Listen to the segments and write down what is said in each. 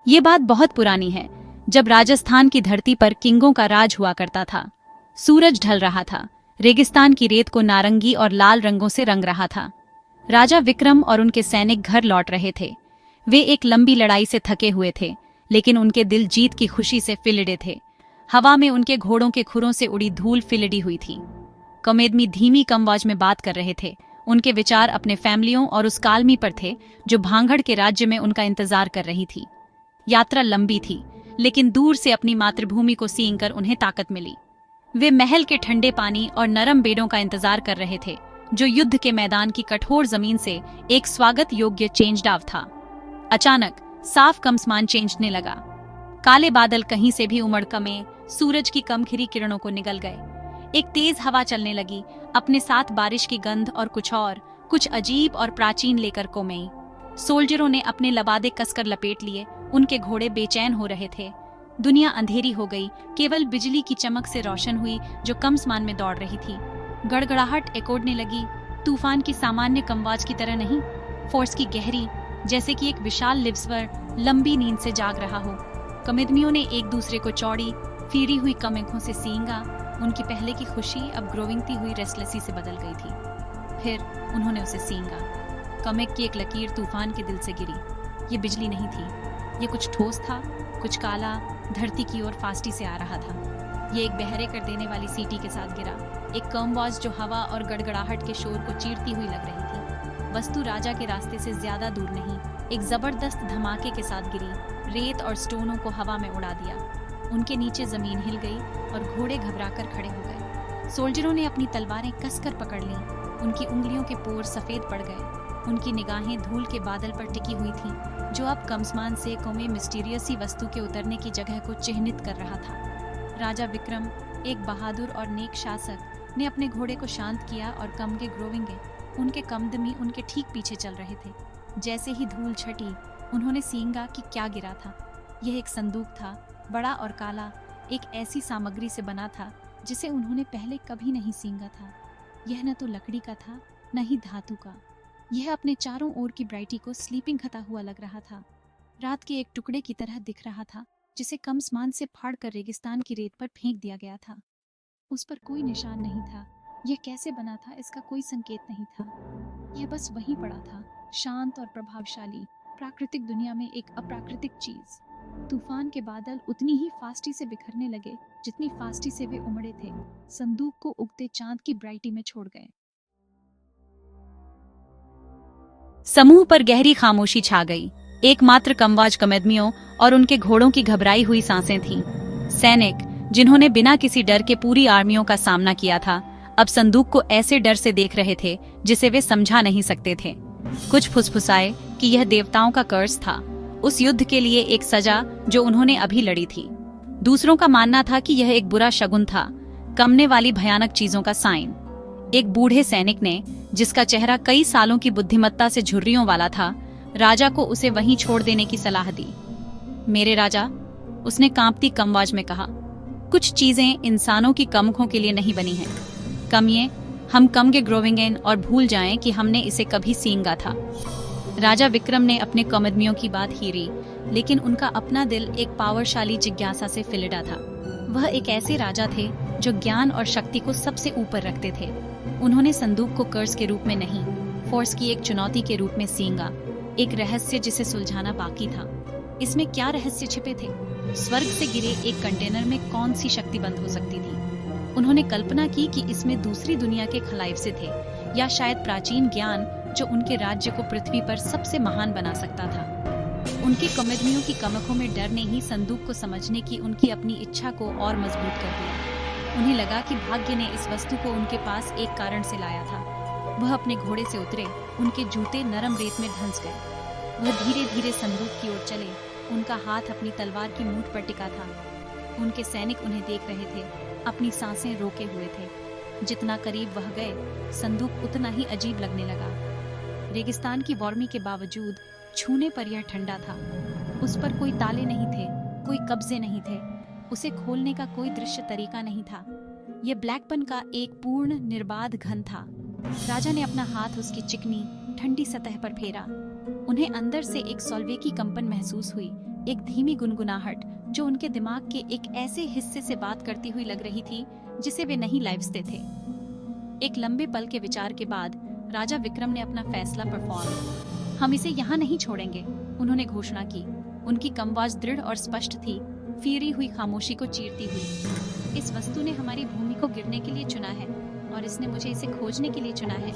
ये बात बहुत पुरानी है, जब राजस्थान की धरती पर किंगों का राज हुआ करता था। सूरज ढल रहा था, रेगिस्तान की रेत को नारंगी और लाल रंगों से रंग रहा था। राजा विक्रम और उनके सैनिक घर लौट रहे थे। वे एक लंबी लड़ाई से थके हुए थे, लेकिन उनके दिल जीत की खुशी से फिलड़े थे। हवा में उनके घोड़ों के खुरों से उड़ी धूल फिलड़ी हुई थी। कमेदमी धीमी कमवाज में बात कर रहे थे। उनके विचार अपने फैमिलियों और उस कालमी पर थे जो भांगड़ के राज्य में उनका इंतजार कर रही थी। यात्रा लंबी थी, लेकिन दूर से अपनी मातृभूमि को सींचकर उन्हें ताकत मिली। वे महल के ठंडे पानी और नरम बेड़ों का इंतजार कर रहे थे, जो युद्ध के मैदान की कठोर जमीन से एक स्वागत योग्य चेंजडाव था। अचानक साफ कमसमान चेंजने लगा। काले बादल कहीं से भी उमड़ कमे सूरज की कम खिरी किरणों को निगल गए। एक तेज हवा चलने लगी, अपने साथ बारिश की गंध और कुछ अजीब और प्राचीन लेकर कोमई। सोल्जरों ने अपने लबादे कसकर लपेट लिए, उनके घोड़े बेचैन हो रहे थे। दुनिया अंधेरी हो गई, केवल बिजली की चमक से रोशन हुई जो कमसमान में दौड़ रही थी। गड़गड़ाहट एकोडने लगी, तूफान की सामान्य कमवाज की तरह नहीं, फोर्स की गहरी, जैसे कि एक विशाल लिप्सवर लंबी नींद से जाग रहा हो। कमिदमियों ने एक दूसरे को चौड़ी फीरी हुई कम आंखों से सींगा। उनकी पहले की खुशी अब ग्रोविंगती हुई रेस्टलेसी से बदल गई थी। फिर उन्होंने उसे सींगा। कमेक की एक लकीर तूफान के दिल से गिरी। ये बिजली नहीं थी, ये कुछ ठोस था, कुछ काला, धरती की ओर फास्टी से आ रहा था। ये एक बहरे कर देने वाली सीटी के साथ गिरा, एक कमवाज जो हवा और गड़गड़ाहट के शोर को चीरती हुई लग रही थी। वस्तु राजा के रास्ते से ज्यादा दूर नहीं, एक जबरदस्त धमाके के साथ गिरी, रेत और स्टोनों को हवा में उड़ा दिया। उनके नीचे जमीन हिल गई और घोड़े घबराकर खड़े हो गए। सोल्जरों ने अपनी तलवारें कसकर पकड़ लीं। उनकी उंगलियों के पोर सफेद पड़ गए। उनकी निगाहें धूल के बादल पर टिकी हुई थीं, जो अब कमसमान से कोमे मिस्टीरियस वस्तु के उतरने की जगह को चिह्नित कर रहा था। राजा विक्रम, एक बहादुर और नेक शासक, ने अपने घोड़े को शांत किया और कम के ग्रोविंगे, उनके कमदमी उनके ठीक पीछे चल रहे थे। जैसे ही धूल छटी, उन्होंने सींगा कि क्या गिरा था। यह एक संदूक था, बड़ा और काला, एक ऐसी सामग्री से बना था जिसे उन्होंने पहले कभी नहीं सींगा था। यह न तो लकड़ी का था, न ही धातु का। यह अपने चारों ओर की ब्राइटी को स्लीपिंग खता हुआ लग रहा था। रात के एक टुकड़े की तरह दिख रहा था, जिसे कमसमान से फाड़कर रेगिस्तान की रेत पर फेंक दिया गया था। उस पर कोई निशान नहीं था। यह कैसे बना था इसका कोई संकेत नहीं था। यह बस वहीं पड़ा था, शांत और प्रभावशाली, प्राकृतिक दुनिया में एक अप्राकृतिक चीज। तूफान के बादल उतनी ही फास्टी से बिखरने लगे जितनी फास्टी से वे उमड़े थे। संदूक को उगते चांद की ब्राइटी में छोड़ गए। समूह पर गहरी खामोशी छा गई। एकमात्र कमवाज कमेदमियों और उनके घोड़ों की घबराई हुई सांसें थीं। सैनिक, जिन्होंने बिना किसी डर के पूरी आर्मियों का सामना किया था, अब संदूक को ऐसे डर से देख रहे थे जिसे वे समझा नहीं सकते थे। कुछ फुसफुसाए कि यह देवताओं का कर्ज था, उस युद्ध के लिए एक सजा जो उन्होंने अभी लड़ी थी। दूसरों का मानना था कि यह एक बुरा शगुन था, कमने वाली भयानक चीजों का साइन। एक बूढ़े सैनिक ने, जिसका चेहरा कई सालों की बुद्धिमत्ता से झुर्रियों वाला था, राजा को उसे वहीं छोड़ देने की सलाह दी। मेरे राजा, उसने कांपती कमवाज में कहा, कुछ चीजें इंसानों की कमखों के लिए नहीं बनी हैं। कमिए, हम कम के ग्रोविंगेन और भूल जाएं कि हमने इसे कभी सींगा था। राजा विक्रम ने अपने कमदमियों की बात हीरी, लेकिन उनका अपना दिल एक पावरशाली जिज्ञासा से फिलड़ा था। वह एक ऐसे राजा थे जो ज्ञान और शक्ति को सबसे ऊपर रखते थे। उन्होंने संदूक को कर्ज के रूप में नहीं, फोर्स की एक चुनौती के रूप में सींगा, एक रहस्य जिसे सुलझाना बाकी था। इसमें क्या रहस्य छिपे थे? स्वर्ग से गिरे एक कंटेनर में कौन सी शक्ति बंद हो सकती थी? उन्होंने कल्पना की कि इसमें दूसरी दुनिया के खलाइफसे थे, या शायद प्राचीन ज्ञान जो उनके राज्य को पृथ्वी पर सबसे महान बना सकता था। उनके कमेदमियों की कमकों में डर ने ही संदूक को समझने की उनकी अपनी इच्छा को और मजबूत कर दिया। उन्हें लगा कि भाग्य ने इस वस्तु को उनके पास एक कारण से लाया था। वह अपने घोड़े से उतरे, उनके जूते नरम रेत में धंस गए। वह धीरे धीरे संदूक की ओर चले, उनका हाथ अपनी तलवार की मूठ पर टिका था। उनके सैनिक उन्हें देख रहे थे, अपनी सांसें रोके हुए थे। जितना करीब वह गए, संदूक उतना ही अजीब लगने लगा। रेगिस्तान की वार्मी के बावजूद छूने पर यह ठंडा था। उस पर कोई ताले नहीं थे, कोई कब्जे नहीं थे, उसे खोलने का कोई दृश्य तरीका नहीं था। यह ब्लैकपन का एक पूर्ण निर्बाध घन था। राजा ने अपना हाथ उसकी चिकनी ठंडी सतह पर फेरा। उन्हें अंदर से एक सॉल्वे की कंपन महसूस हुई, एक धीमी गुनगुनाहट जो उनके दिमाग के एक ऐसे हिस्से से बात करती हुई लग रही थी जिसे वे नहीं लाइव्सते थे। एक लंबे पल के विचार के बाद राजा विक्रम ने अपना फैसला परफॉर्म। हम इसे यहाँ नहीं छोड़ेंगे, उन्होंने घोषणा की। उनकी आवाज दृढ़ और स्पष्ट थी, फीरी हुई खामोशी को चीरती हुई। इस वस्तु ने हमारी भूमि को गिरने के लिए चुना है और इसने मुझे इसे खोजने के लिए चुना है।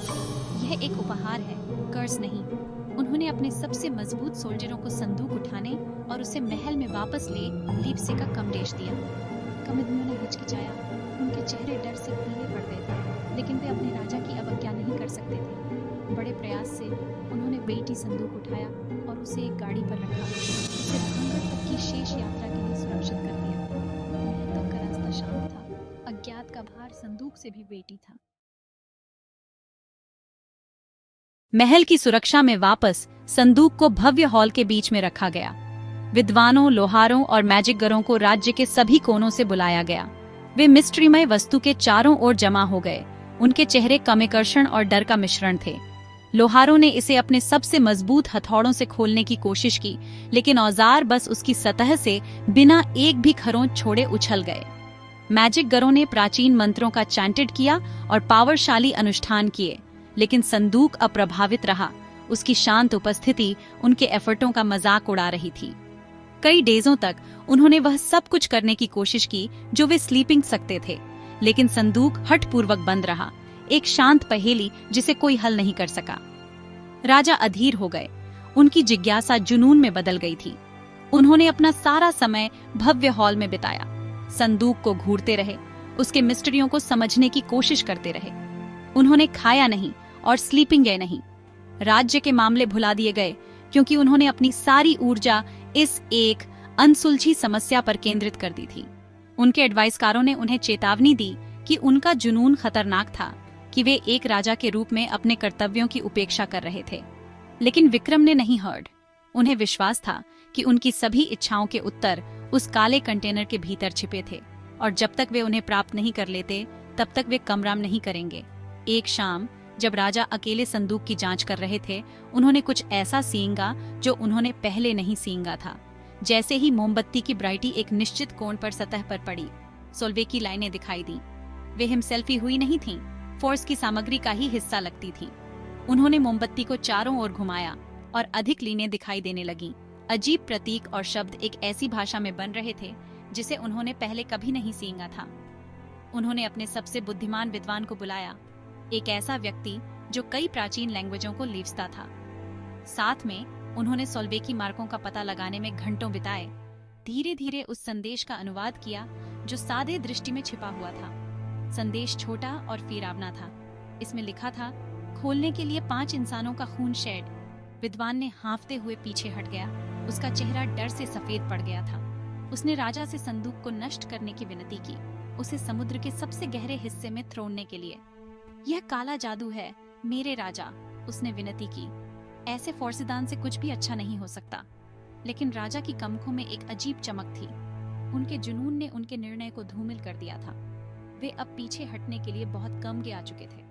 यह एक उपहार है, कर्ज नहीं। उन्होंने अपने सबसे मजबूत सोल्जरों को संदूक उठाने और उसे महल में वापस ले लीपसे का कमरेश दिया। कमिदमियों ने हिचकिचाया, उनके चेहरे डर से पीले पड़ गए थे, लेकिन वे अपने राजा की अवज्ञा नहीं कर सकते थे। बड़े प्रयास से उन्होंने बेटी संदूक उठाया और उसे एक गाड़ी पर रखा, उसे भंगर तक की शेष यात्रा के लिए सुरक्षित कर दिया। महल तक का रास्ता शांत था, अज्ञात का भार संदूक से भी बेटी था। महल की सुरक्षा में वापस संदूक को भव्य हॉल के बीच में रखा गया। विद्वानों, लोहारों और मैजिकगरों को राज्य के सभी कोनों से बुलाया गया। वे मिस्ट्रीमय वस्तु के चारों ओर जमा हो गए। उनके चेहरे कामिकर्षण और डर का मिश्रण थे। लोहारों ने इसे अपने सबसे मजबूत हथौड़ों से खोलने की कोशिश की, लेकिन औजार बस उसकी सतह से बिना एक भी खरोंच छोड़े उछल गए। मैजिकगरों ने प्राचीन मंत्रों का चैंटेड किया और पावरशाली अनुष्ठान किए, लेकिन संदूक अप्रभावित रहा। उसकी शांत उपस्थिति उनके एफर्टों का मजाक उड़ा रही थी। कई डेजों तक उन्होंने वह सब कुछ करने की कोशिश की जो वे स्लीपिंग सकते थे, लेकिन संदूक हठपूर्वक बंद रहा, एक शांत पहेली जिसे कोई हल नहीं कर सका। राजा अधीर हो गए। उनकी जिज्ञासा जुनून में बदल गई थी। उन्होंने अपना सारा समय भव्य हॉल में बिताया, संदूक को घूरते रहे, उसके मिस्ट्रियों को समझने की कोशिश करते रहे। उन्होंने खाया नहीं और स्लीपिंग गए नहीं। राज्य के मामले भुला दिए गए, क्योंकि उन्होंने अपनी सारी ऊर्जा इस एक अनसुलझी समस्या पर केंद्रित कर दी थी। उनके एडवाइसकारों ने उन्हें चेतावनी दी कि उनका जुनून खतरनाक था, कि वे एक राजा के रूप में अपने कर्तव्यों की उपेक्षा कर रहे थे। लेकिन विक्रम ने नहीं हर्ड। उन्हें विश्वास था कि उनकी सभी इच्छाओं के उत्तर उस काले कंटेनर के भीतर छिपे थे, और जब तक वे उन्हें प्राप्त नहीं कर लेते तब तक वे कमराम नहीं करेंगे। एक शाम जब राजा अकेले संदूक की जांच कर रहे थे, उन्होंने कुछ ऐसा सींगा जो उन्होंने पहले नहीं सींगा था। जैसे ही मोमबत्ती की ब्राइटी एक निश्चित कोण पर सतह पर पड़ी, सोल्वे की लाइनें दिखाई दी। वे हिमसेल्फी हुई नहीं थीं, फोर्स की सामग्री का ही हिस्सा लगती थीं। उन्होंने मोमबत्ती को चारों ओर घुमाया और अधिक लीनें दिखाई देने लगीं। अजीब प्रतीक और शब्द एक ऐसी भाषा में बन रहे थे जिसे उन्होंने पहले कभी नहीं सींगा था। उन्होंने अपने सबसे बुद्धिमान विद्वान को बुलाया, एक ऐसा व्यक्ति जो कई प्राचीन लैंग्वेजों को लीवता था। साथ में उन्होंने सोल्वेकी मार्कों का पता लगाने में घंटों बिताए। धीरे धीरे उस संदेश का अनुवाद किया जो सादे दृष्टि में छिपा हुआ था। संदेश छोटा और फीरावना था। इसमें लिखा था, खोलने के लिए 5 इंसानों का खून शेड। विद्वान ने हाँफते हुए पीछे हट गया। उसका चेहरा डर से सफेद पड़ गया था। उसने राजा से संदूक को नष्ट करने की विनती की, उसे समुद्र के सबसे गहरे हिस्से में थ्रोड़ने के लिए। यह काला जादू है मेरे राजा, उसने विनती की। ऐसे फौर्सिदान से कुछ भी अच्छा नहीं हो सकता। लेकिन राजा की कमखों में एक अजीब चमक थी। उनके जुनून ने उनके निर्णय को धूमिल कर दिया था। वे अब पीछे हटने के लिए बहुत कम आ चुके थे।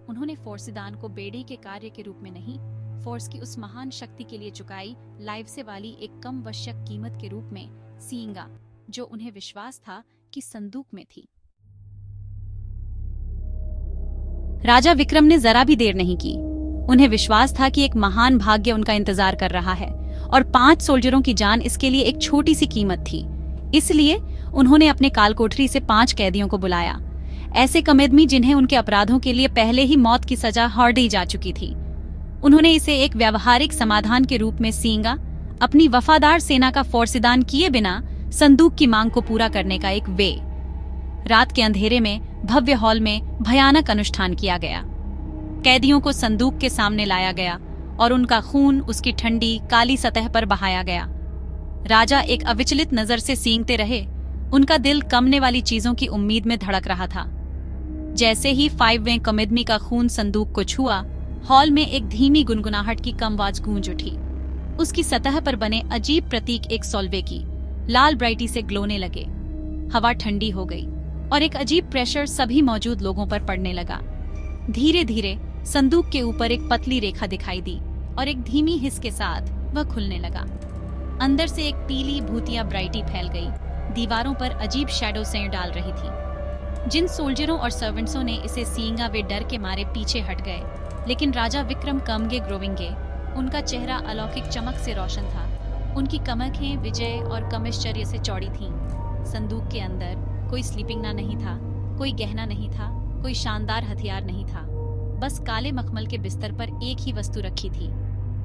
उन्होंने फौर्सिदान को बेड़े के कार्य के रूप में नहीं, फोर्स की उस महान शक्ति के लिए चुकाई लाइवसे वाली एक कम वश्यक कीमत के रूप में सींगा, जो उन्हें विश्वास था कि संदूक में थी। राजा विक्रम ने जरा भी देर नहीं की। उन्हें विश्वास था कि एक महान भाग्य उनका इंतजार कर रहा है, और 5 सोल्जरों की जान इसके लिए एक छोटी सी कीमत थी। इसलिए उन्होंने अपने कालकोठरी से 5 कैदियों को बुलाया, ऐसे कमेदमी जिन्हें उनके अपराधों के लिए पहले ही मौत की सजा हार दी जा चुकी थी। उन्होंने इसे एक व्यावहारिक समाधान के रूप में सींगा, अपनी वफादार सेना का फौर्सिदान किए बिना संदूक की मांग को पूरा करने का एक वे। रात के अंधेरे में भव्य हॉल में भयानक अनुष्ठान किया गया। कैदियों को संदूक के सामने लाया गया और उनका खून उसकी ठंडी काली सतह पर बहाया गया। राजा एक अविचलित नजर से सींगते रहे। उनका दिल कमने वाली चीजों की उम्मीद में धड़क रहा था। जैसे ही 5वें कमिदमी का खून संदूक को छुआ, हॉल में एक धीमी गुनगुनाहट की कम आवाज गूंज उठी। उसकी सतह पर बने अजीब प्रतीक एक सोल्वे की लाल ब्राइटी से ग्लोने लगे। हवा ठंडी हो गई और एक अजीब प्रेशर सभी मौजूद लोगों पर पड़ने लगा। धीरे धीरे संदूक के ऊपर एक पतली रेखा दिखाई दी और एक धीमी हिस के साथ वह खुलने लगा। अंदर से एक पीली भूतिया ब्राइटी फैल गई, दीवारों पर अजीब शैडो सें डाल रही थी। जिन सोल्जरों और सर्वेंट्सों ने इसे सींगा वे डर के मारे पीछे हट गए, लेकिन राजा विक्रम कमगे ग्रोविंगे, उनका चेहरा अलौकिक चमक से रोशन था। उनकी कमखें विजय और कमिश्चर्य से चौड़ी थीं। संदूक के अंदर कोई स्लीपिंगना नहीं था, कोई गहना नहीं था, कोई शानदार हथियार नहीं था। बस काले मखमल के बिस्तर पर एक ही वस्तु रखी थी।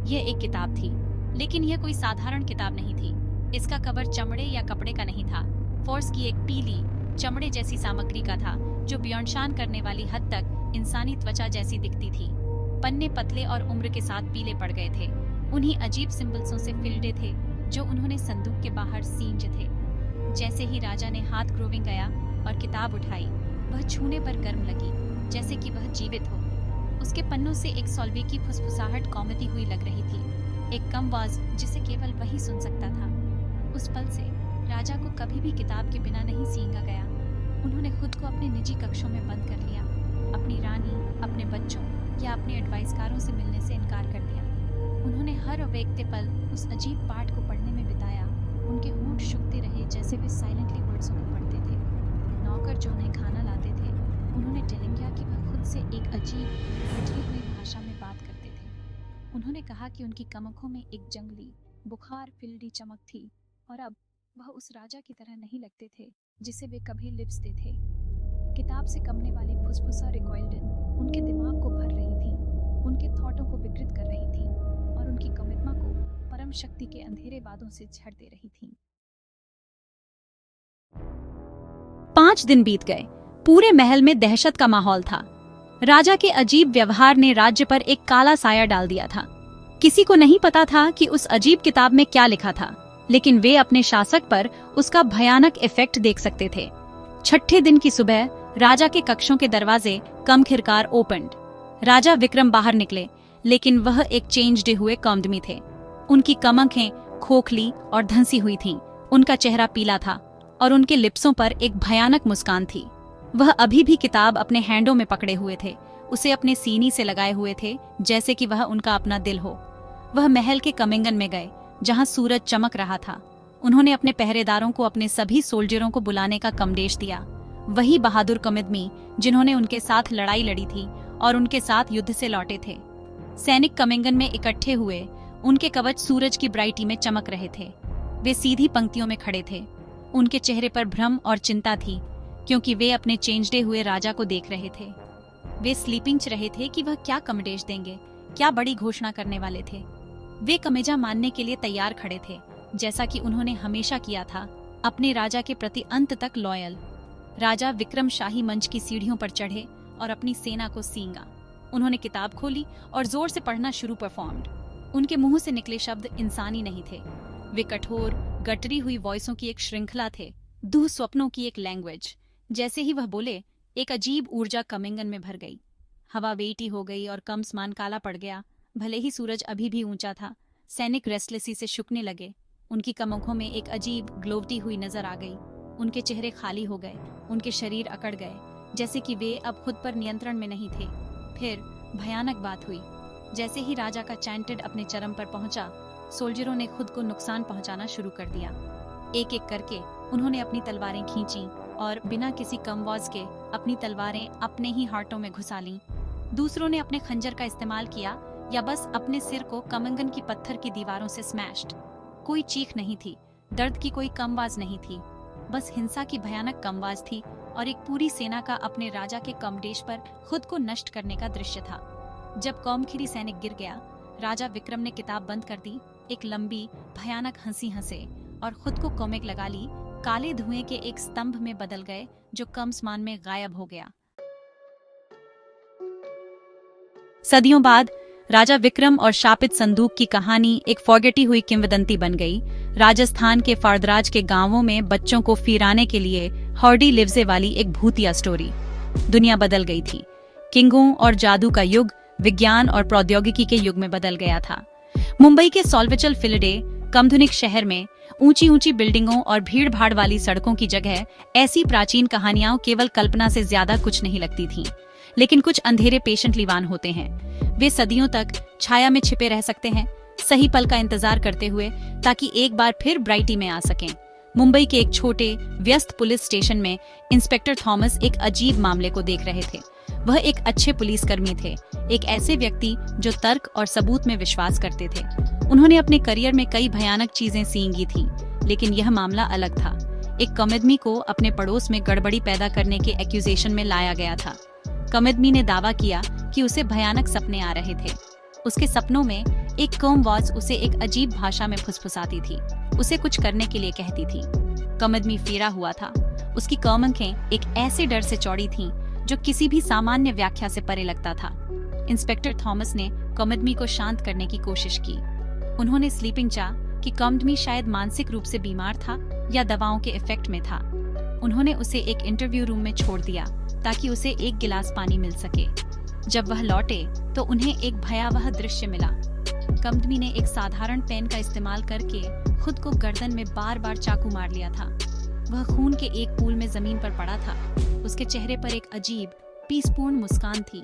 यह एक किताब थी, लेकिन यह कोई साधारण किताब नहीं थी। इसका कवर चमड़े या कपड़े का नहीं था, फोर्स की एक पीली चमड़े जैसी सामग्री का था, जो ब्योंशान करने वाली हद तक इंसानी त्वचा जैसी दिखती थी। पन्ने पतले और उम्र के साथ पीले पड़ गए थे, उन्हीं अजीब सिंबल्सों से फिल्डे थे जो उन्होंने संदूक के बाहर सींचे थे। जैसे ही राजा ने हाथ ग्रोविंग गया और किताब उठाई, वह छूने पर गर्म लगी, जैसे कि वह जीवित हो। उसके पन्नों से एक सॉल्वे की फुसफुसाहट कौमती हुई लग रही थी, एक कम आवाज जिसे केवल वही सुन सकता था। उस पल से राजा को कभी भी किताब के बिना नहीं सींगा गया। उन्होंने खुद को अपने निजी कक्षों में बंद कर लिया, अपनी रानी, अपने बच्चों या अपने एडवाइसकारों से मिलने से इनकार कर दिया। उन्होंने हर अवेकते पल उस अजीब पाठ को पढ़ने में बिताया। उनके होंठ शुकते रहे जैसे वे साइलेंटली वर्ड्सों को पढ़ते थे। नौकर जो उन्हें खाना लाते थे, उन्होंने टेलिंग किया कि वह खुद से एक अजीब बिखरी हुई भाषा में बात करते थे। उन्होंने कहा कि उनकी कमखों में एक जंगली बुखार फिल्डी चमक थी और अब वह उस राजा की तरह नहीं लगते थे जिसे वे कभी लिप्सते थे। किताब से कमने वाली फुसफुसा रिकॉइल्डन उनके दिमाग को भर रही थी, उनके थॉटों को विकृत कर रही थी और उनकी कमित्मा को परम शक्ति के अंधेरे बादों से झड़ दे रही थी। 5 दिन बीत गए। पूरे महल में दहशत का माहौल था। राजा के अजीब व्यवहार ने राज्य पर एक काला साया डाल दिया था। किसी को नहीं पता था कि उस अजीब किताब में क्या लिखा था, लेकिन वे अपने शासक पर उसका भयानक इफेक्ट देख सकते थे। 6ठे दिन की सुबह राजा के कक्षों के दरवाजे कमखिरकार ओपन्ड। राजा विक्रम बाहर निकले, लेकिन वह एक चेंज्ड हुए कौमदमी थे। उनकी कमखें खोखली और धंसी हुई थीं। उनका चेहरा पीला था और उनके लिप्सों पर एक भयानक मुस्कान थी। वह अभी भी किताब अपने हैंडों में पकड़े हुए थे, उसे अपने सीने से लगाए हुए थे, जैसे कि वह उनका अपना दिल हो। वह महल के कमिंगन में गए, जहां सूरज चमक रहा था। उन्होंने अपने पहरेदारों को अपने सभी सोल्जरों को बुलाने का कमदेश दिया। वही बहादुर कमिदमी जिन्होंने उनके साथ लड़ाई लड़ी थी और उनके साथ युद्ध से लौटे थे। सैनिक कमिंगन में इकट्ठे हुए, उनके कवच सूरज की ब्राइटी में चमक रहे थे। वे सीधी पंक्तियों में खड़े थे। उनके चेहरे पर भ्रम और चिंता थी, क्योंकि वे अपने चेंजडे हुए राजा को देख रहे थे। वे स्लीपिंग रहे थे कि वह क्या कमदेश देंगे, क्या बड़ी घोषणा करने वाले थे। वे कमेजा मानने के लिए तैयार खड़े थे, जैसा कि उन्होंने हमेशा किया था, अपने राजा के प्रति अंत तक लॉयल। राजा विक्रम शाही मंच की सीढ़ियों पर चढ़े और अपनी सेना को सींगा। उन्होंने किताब खोली और जोर से पढ़ना शुरू परफॉर्म्ड। उनके मुंह से निकले शब्द इंसानी नहीं थे। वे कठोर, गटरी हुई वॉइसों की एक श्रृंखला थे, दुःस्वप्नों की एक लैंग्वेज। जैसे ही वह बोले, एक अजीब ऊर्जा कमिंगन में भर गई। हवा वेटी हो गई और कमसमान काला पड़ गया। भले ही सूरज अभी भी ऊंचा था, सैनिक रेस्टलेसी से शुकने लगे। उनकी कमों में एक अजीब ग्लोवती हुई नजर आ गई। उनके चेहरे खाली हो गए, उनके शरीर अकड़ गए, जैसे कि वे अब खुद पर नियंत्रण में नहीं थे। फिर भयानक बात हुई। जैसे ही राजा का चैंटेड अपने चरम पर पहुंचा, सोल्जरों ने खुद को नुकसान पहुंचाना शुरू कर दिया। एक एक करके उन्होंने अपनी तलवारें खींची और बिना किसी कमवाज के अपनी तलवारें अपने ही हार्टों में घुसा लीं। दूसरों ने अपने खंजर का इस्तेमाल किया या बस अपने सिर को कमिंगन की पत्थर की दीवारों से स्मैश्ड। कोई चीख नहीं थी, दर्द की कोई कमवाज नहीं थी, बस हिंसा की भयानक कमवाज थी और एक पूरी सेना का अपने राजा के कमदेश पर खुद को नष्ट करने का दृश्य था। जब कौमखिरी सैनिक गिर गया, राजा विक्रम ने किताब बंद कर दी, एक लंबी भयानक हंसी हंसे और खुद को कोमिक लगा ली। काले धुएं के एक स्तंभ में बदल गए जो कमसमान में गायब हो गया। सदियों बाद राजा विक्रम और शापित संदूक की कहानी एक फॉरगेटी हुई किंवदंती बन गई। राजस्थान के फारदराज के गांवों में बच्चों को फिराने के लिए हॉर्डी लिव्जे वाली एक भूतिया स्टोरी। दुनिया बदल गई थी। किंगों और जादू का युग विज्ञान और प्रौद्योगिकी के युग में बदल गया था। मुंबई के सॉल्विचल फिलडे कमधुनिक शहर में ऊंची ऊंची बिल्डिंगों और भीड़ भाड़ वाली सड़कों की जगह ऐसी प्राचीन कहानियां केवल कल्पना से ज्यादा कुछ नहीं लगती थीं। लेकिन कुछ अंधेरे पेशेंटली वान होते हैं। वे सदियों तक छाया में छिपे रह सकते हैं, सही पल का इंतजार करते हुए ताकि एक बार फिर ब्राइटी में आ सकें। मुंबई के एक छोटे व्यस्त पुलिस स्टेशन में इंस्पेक्टर थॉमस एक अजीब मामले को देख रहे थे। वह एक अच्छे पुलिसकर्मी थे, एक ऐसे व्यक्ति जो तर्क और सबूत में विश्वास करते थे। उन्होंने अपने करियर में कई भयानक चीजें सींगी थीं, लेकिन यह मामला अलग था। एक कमदमी को अपने पड़ोस में गड़बड़ी पैदा करने के एक्यूजेशन में लाया गया था। कमदमी ने दावा किया कि उसे भयानक सपने आ रहे थे। उसके सपनों में एक कॉमवॉच उसे एक अजीब भाषा में फुसफुसाती थी, उसे कुछ करने के लिए कहती थी। कमदमी फेरा हुआ था। उसकी आंखें एक ऐसे डर से चौड़ी थीं जो किसी भी सामान्य व्याख्या से परे लगता था। इंस्पेक्टर थॉमस ने कमदमी को शांत करने की कोशिश की। उन्होंने स्लीपिंग चाह कि कमदमी शायद मानसिक रूप से बीमार था या दवाओं के इफेक्ट में था। उन्होंने उसे एक इंटरव्यू रूम में छोड़ दिया ताकि उसे एक गिलास पानी मिल सके। जब वह लौटे तो उन्हें एक भयावह दृश्य मिला। कमदमी ने एक साधारण पेन का इस्तेमाल करके खुद को गर्दन में बार बार चाकू मार लिया था। वह खून के एक पूल में जमीन पर पड़ा था। उसके चेहरे पर एक अजीब पीसपूर्ण मुस्कान थी।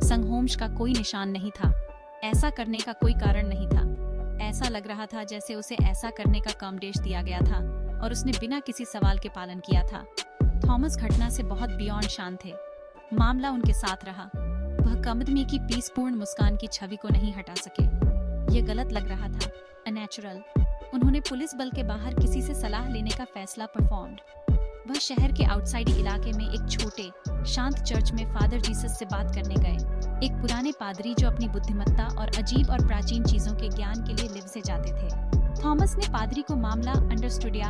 संघोष का कोई निशान नहीं था। ऐसा करने का कोई कारण नहीं था। ऐसा लग रहा था जैसे उसे ऐसा करने का कामदेश दिया गया था और उसने बिना किसी सवाल के पालन किया था। थॉमस घटना से बहुत बियॉन्ड शांत थे। मामला उनके साथ रहा। वह कमदमी की पीसपूर्ण मुस्कान की छवि को नहीं हटा सके। यह गलत लग रहा था, अनैचुरल। उन्होंने पुलिस बल के बाहर किसी से सलाह लेने का फैसला परफॉर्म्ड। वह शहर के आउटसाइड इलाके में एक छोटे शांत चर्च में फादर जीसस से बात करने गए। एक पुराने पादरी जो अपनी बुद्धिमत्ता और अजीब और प्राचीन चीजों के ज्ञान के लिए लिव से जाते थे। थॉमस ने पादरी को मामला अंडरस्टूडिया,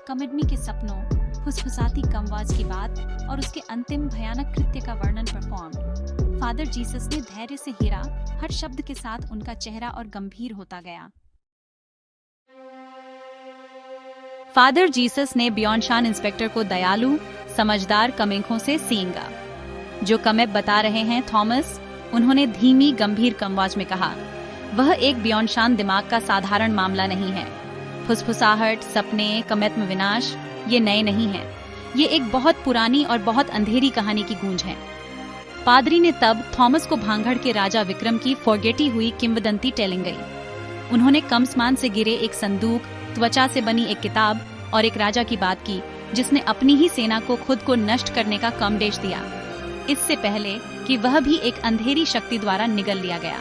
कमदमी के सपनों, फुसफुसाती कमवाज की बात और उसके अंतिम भयानक कृत्य का वर्णन परफॉर्म्ड। फादर जीसस ने धैर्य से हीरा, हर शब्द के साथ उनका चेहरा और गंभीर होता गया। फादर जीसस ने बियॉन्शान इंस्पेक्टर को दयालु, समझदार कमेंखों से सींगा। जो कमेब बता रहे हैं थॉमस, उन्होंने धीमी गंभीर कमवाज में कहा, वह एक बियॉन्शान दिमाग का साधारण मामला नहीं है। फुसफुसाहट, सपने, कमेत्म विनाश ये नए नहीं हैं। ये एक बहुत पुरानी और बहुत अंधेरी कहानी की गूंज है। पादरी ने तब थॉमस को भांगड़ के राजा विक्रम की फॉरगेटी हुई किंवदंती टेलिंग गई। उन्होंने कमस्मान से गिरे एक संदूक, त्वचा से बनी एक किताब और एक राजा की बात की जिसने अपनी ही सेना को खुद को नष्ट करने का कमदेश दिया, इससे पहले कि वह भी एक अंधेरी शक्ति द्वारा निगल लिया गया।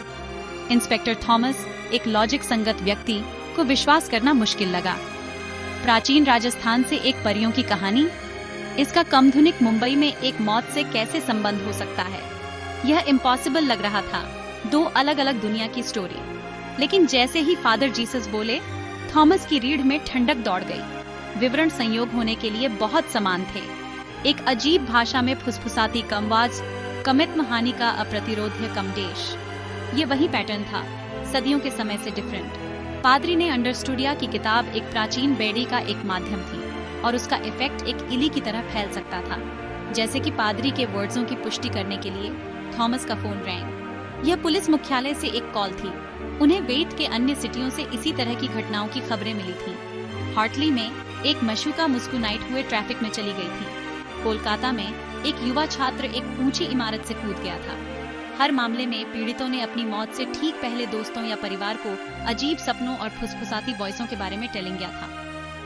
इंस्पेक्टर थॉमस, एक लॉजिक संगत व्यक्ति को विश्वास करना मुश्किल लगा। प्राचीन राजस्थान से एक परियों की कहानी, इसका कमधुनिक मुंबई में एक मौत से कैसे संबंध हो सकता है? यह इम्पॉसिबल लग रहा था। दो अलग अलग दुनिया की स्टोरी। लेकिन जैसे ही फादर जीसस बोले, थॉमस की रीढ़ में ठंडक दौड़ गई। विवरण संयोग होने के लिए बहुत समान थे। एक अजीब भाषा में फुसफुसाती कमवाज, कमित्म हानि का अप्रतिरोध्य कमदेश। ये वही पैटर्न था, सदियों के समय से डिफरेंट। पादरी ने अंडरस्टूडिया की किताब एक प्राचीन बेड़ी का एक माध्यम थी और उसका इफेक्ट एक इली की तरह फैल सकता था। जैसे कि पादरी के वर्ड्सों की पुष्टि करने के लिए थॉमस का फोन रैंग। यह पुलिस मुख्यालय से एक कॉल थी। उन्हें वेट के अन्य सिटियों से इसी तरह की घटनाओं की खबरें मिली थी। हार्टली में एक मशूका मुस्कुनाइट हुए ट्रैफिक में चली गई थी। कोलकाता में एक युवा छात्र एक ऊंची इमारत से कूद गया था। हर मामले में पीड़ितों ने अपनी मौत से ठीक पहले दोस्तों या परिवार को अजीब सपनों और फुसफुसाती वॉइसों के बारे में टेलिंग गया था।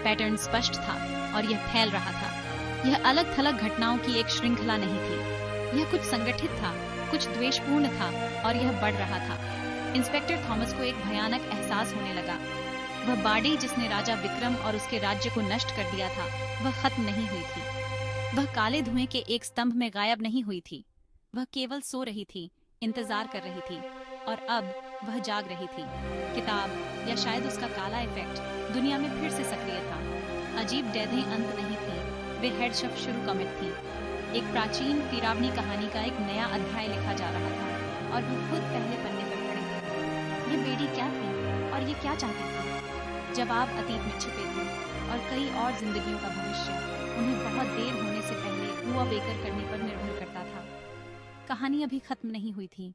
पैटर्न स्पष्ट था और यह फैल रहा था। यह अलग थलग घटनाओं की एक श्रृंखला नहीं थी। यह कुछ संगठित था, कुछ द्वेषपूर्ण था और यह बढ़ रहा था। इंस्पेक्टर थॉमस को एक भयानक एहसास होने लगा। वह बाड़ी जिसने राजा विक्रम और उसके राज्य को नष्ट कर दिया था, वह खत्म नहीं हुई थी। वह काले धुएं के एक स्तंभ में गायब नहीं हुई थी। वह केवल सो रही थी, इंतजार कर रही थी और अब वह जाग रही थी। किताब या शायद उसका काला इफेक्ट दुनिया में फिर से सक्रिय था। अजीब डेधें अंत नहीं थी, वे हेड शब्द शुरू कमिट थी। एक प्राचीन फिरावनी कहानी का एक नया अध्याय लिखा जा रहा था और वह खुद पहले पन्ने पर खड़ी थी। ये बेड़ी क्या थी और ये क्या चाहती थी? जवाब अतीत में छिपे थे और कई और जिंदगियों का भविष्य उन्हें बहुत देर होने से पहले हुआ बेकर करने पर निर्भर करता था। कहानी अभी खत्म नहीं हुई थी।